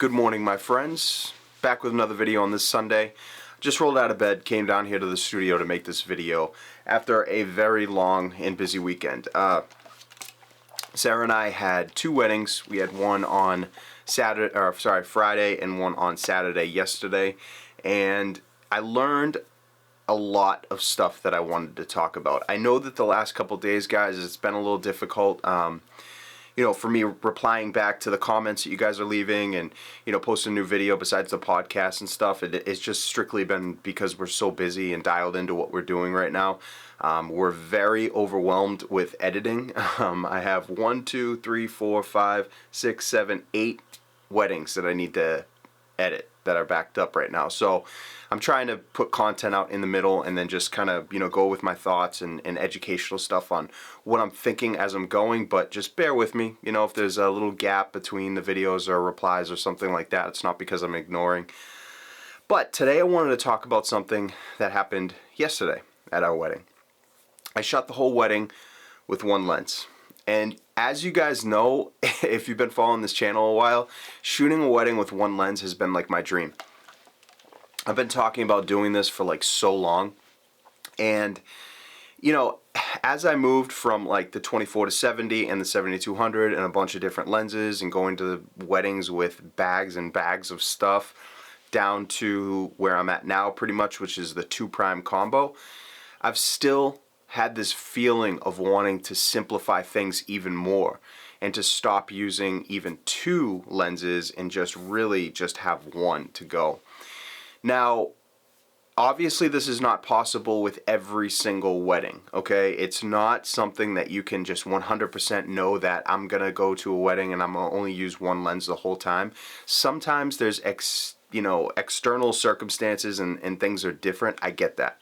Good morning, my friends. Back with another video on this Sunday. Just rolled out of bed, came down here to the studio to make this video after a very long and busy weekend. Sarah and I had two weddings. We had one on Friday and one on Saturday yesterday, and I learned a lot of stuff that I wanted to talk about. I know that the last couple days, guys, it's been a little difficult. For me replying back to the comments that you guys are leaving and, posting a new video besides the podcast and stuff. It's just strictly been because we're so busy and dialed into what we're doing right now. We're very overwhelmed with editing. I have 1, 2, 3, 4, 5, 6, 7, 8 weddings that I need to edit that are backed up right now. So I'm trying to put content out in the middle and then just kind of, go with my thoughts and educational stuff on what I'm thinking as I'm going, but just bear with me. If there's a little gap between the videos or replies or something like that, it's not because I'm ignoring. But today I wanted to talk about something that happened yesterday at our wedding. I shot the whole wedding with one lens. And as you guys know, if you've been following this channel a while, shooting a wedding with one lens has been like my dream. I've been talking about doing this for like so long. And, as I moved from like the 24 to 70 and the 70-200 and a bunch of different lenses and going to the weddings with bags and bags of stuff down to where I'm at now pretty much, which is the 2 prime combo, I've still had this feeling of wanting to simplify things even more and to stop using even 2 lenses and just really just have one to go. Now, obviously this is not possible with every single wedding, okay? It's not something that you can just 100% know that I'm gonna go to a wedding and I'm gonna only use one lens the whole time. Sometimes there's external circumstances and things are different. I get that.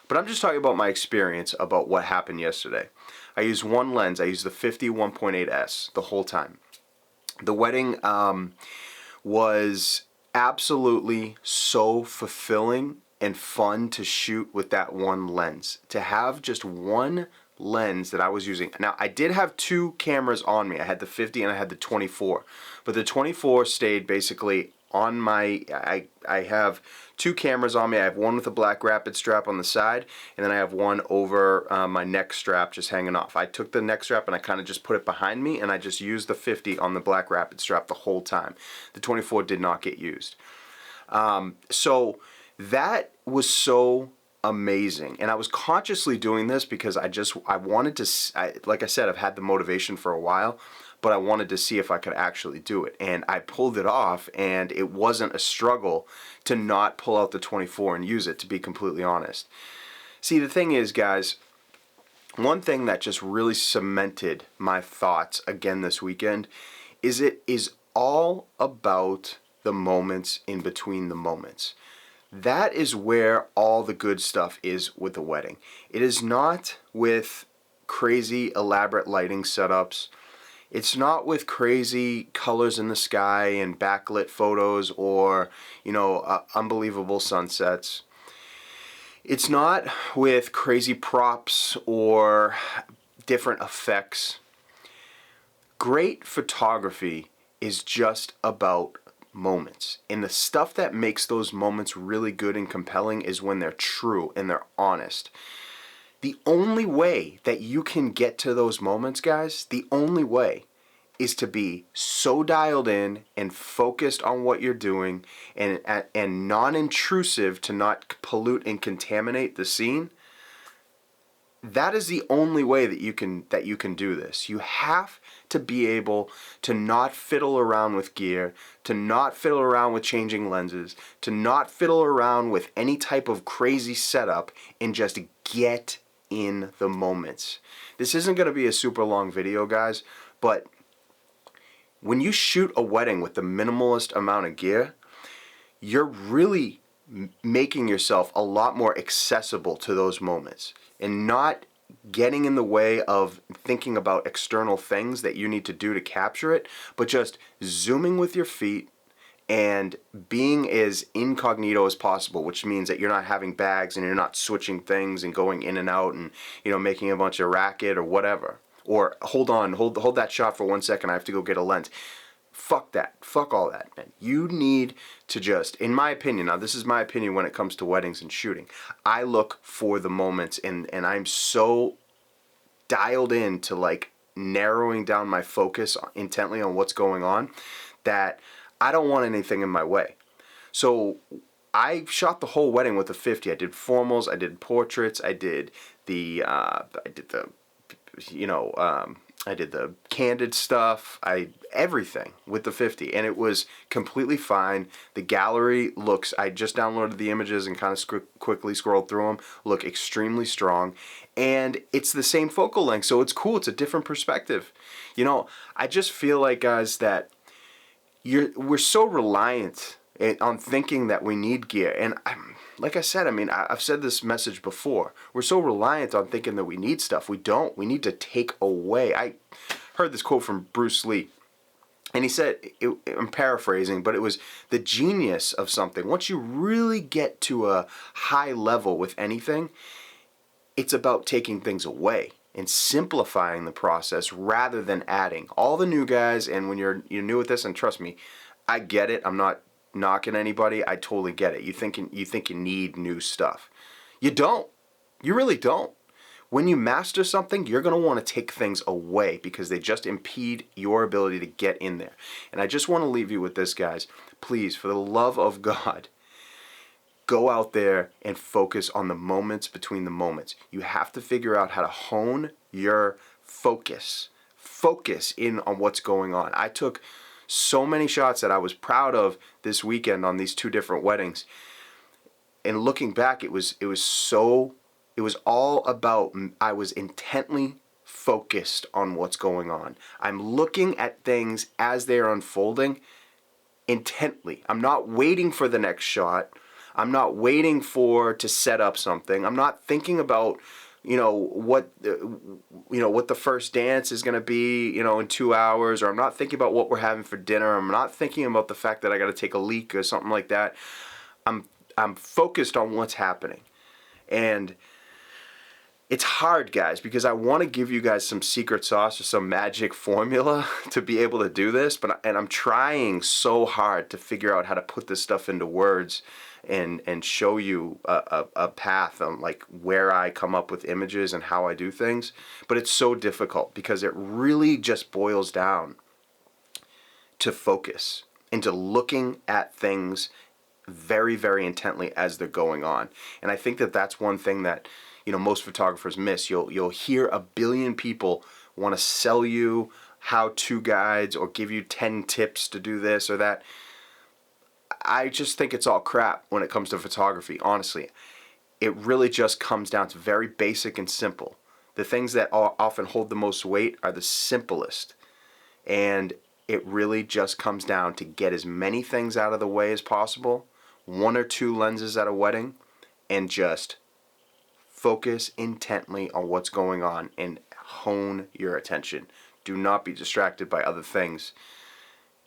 But I'm just talking about my experience about what happened yesterday. I used one lens. I used the 50 1.8S the whole time. The wedding was absolutely so fulfilling and fun to shoot with that one lens. To have just one lens that I was using. Now, I did have 2 cameras on me. I had the 50 and I had the 24. But the 24 stayed basically on my, I have 2 cameras on me. I have one with a black rapid strap on the side, and then I have one over my neck strap just hanging off. I took the neck strap and I kind of just put it behind me, and I just used the 50 on the black rapid strap the whole time. The 24 did not get used. So that was so amazing, and I was consciously doing this because I wanted to, like I said, I've had the motivation for a while, but I wanted to see if I could actually do it. And I pulled it off, and it wasn't a struggle to not pull out the 24 and use it, to be completely honest. See, the thing is, guys, one thing that just really cemented my thoughts again this weekend is it is all about the moments in between the moments. That is where all the good stuff is with the wedding. It is not with crazy elaborate lighting setups. It's not with crazy colors in the sky and backlit photos or, unbelievable sunsets. It's not with crazy props or different effects. Great photography is just about moments. And the stuff that makes those moments really good and compelling is when they're true and they're honest. The only way that you can get to those moments, guys, the only way is to be so dialed in and focused on what you're doing and non-intrusive to not pollute and contaminate the scene. That is the only way that you can do this. You have to be able to not fiddle around with gear, to not fiddle around with changing lenses, to not fiddle around with any type of crazy setup, and just get in the moments. This isn't going to be a super long video, guys, but when you shoot a wedding with the minimalist amount of gear, you're really making yourself a lot more accessible to those moments and not getting in the way of thinking about external things that you need to do to capture it, but just zooming with your feet and being as incognito as possible, which means that you're not having bags and you're not switching things and going in and out and, making a bunch of racket or whatever. Or hold that shot for 1 second, I have to go get a lens. Fuck that. Fuck all that, man. You need to just, in my opinion, now this is my opinion when it comes to weddings and shooting, I look for the moments, and I'm so dialed in to like narrowing down my focus intently on what's going on that I don't want anything in my way. So I shot the whole wedding with a 50. I did formals, I did portraits, I did the I did the candid stuff, everything with the 50, and it was completely fine. The gallery looks, I just downloaded the images and kind of quickly scrolled through them, look extremely strong, and it's the same focal length, so it's cool. It's a different perspective. You know, I just feel like, guys, that we're so reliant on thinking that we need gear, and like I said, I mean, I've said this message before. We're so reliant on thinking that we need stuff. We don't. We need to take away. I heard this quote from Bruce Lee, and he said, I'm paraphrasing, but it was the genius of something. Once you really get to a high level with anything, it's about taking things away and simplifying the process rather than adding. All the new guys, and when you're new at this, and trust me, I get it. I'm not knocking anybody. I totally get it. You think you need new stuff. You don't. You really don't. When you master something, you're going to want to take things away because they just impede your ability to get in there. And I just want to leave you with this, guys. Please, for the love of God, go out there and focus on the moments between the moments. You have to figure out how to hone your focus. Focus in on what's going on. I took so many shots that I was proud of this weekend on these two different weddings. And looking back, it was all about, I was intently focused on what's going on. I'm looking at things as they're unfolding intently. I'm not waiting for the next shot. I'm not waiting to set up something. I'm not thinking about what the first dance is going to be, in 2 hours, or I'm not thinking about what we're having for dinner. I'm not thinking about the fact that I got to take a leak or something like that. I'm focused on what's happening. And it's hard, guys, because I want to give you guys some secret sauce or some magic formula to be able to do this, and I'm trying so hard to figure out how to put this stuff into words and show you a path on like where I come up with images and how I do things. But it's so difficult because it really just boils down to focus, into looking at things very, very intently as they're going on. And I think that that's one thing that most photographers miss. You'll hear a billion people want to sell you how-to guides or give you 10 tips to do this or that. I just think it's all crap when it comes to photography, honestly. It really just comes down to very basic and simple. The things that often hold the most weight are the simplest. And it really just comes down to get as many things out of the way as possible, 1 or 2 lenses at a wedding, and just focus intently on what's going on and hone your attention. Do not be distracted by other things.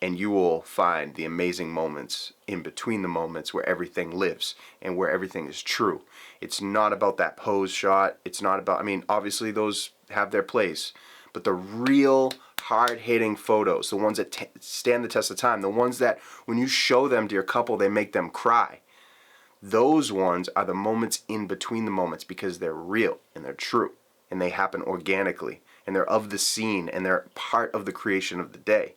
And you will find the amazing moments in between the moments where everything lives and where everything is true. It's not about that pose shot. It's not about, obviously those have their place. But the real hard-hitting photos, the ones that stand the test of time, the ones that when you show them to your couple, they make them cry. Those ones are the moments in between the moments because they're real and they're true and they happen organically and they're of the scene and they're part of the creation of the day.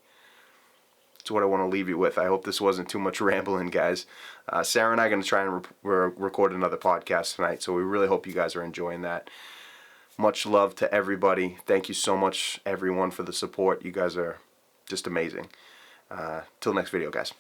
That's what I want to leave you with. I hope this wasn't too much rambling, guys. Sarah and I are going to try and record another podcast tonight, so we really hope you guys are enjoying that. Much love to everybody. Thank you so much, everyone, for the support. You guys are just amazing. Till next video, guys.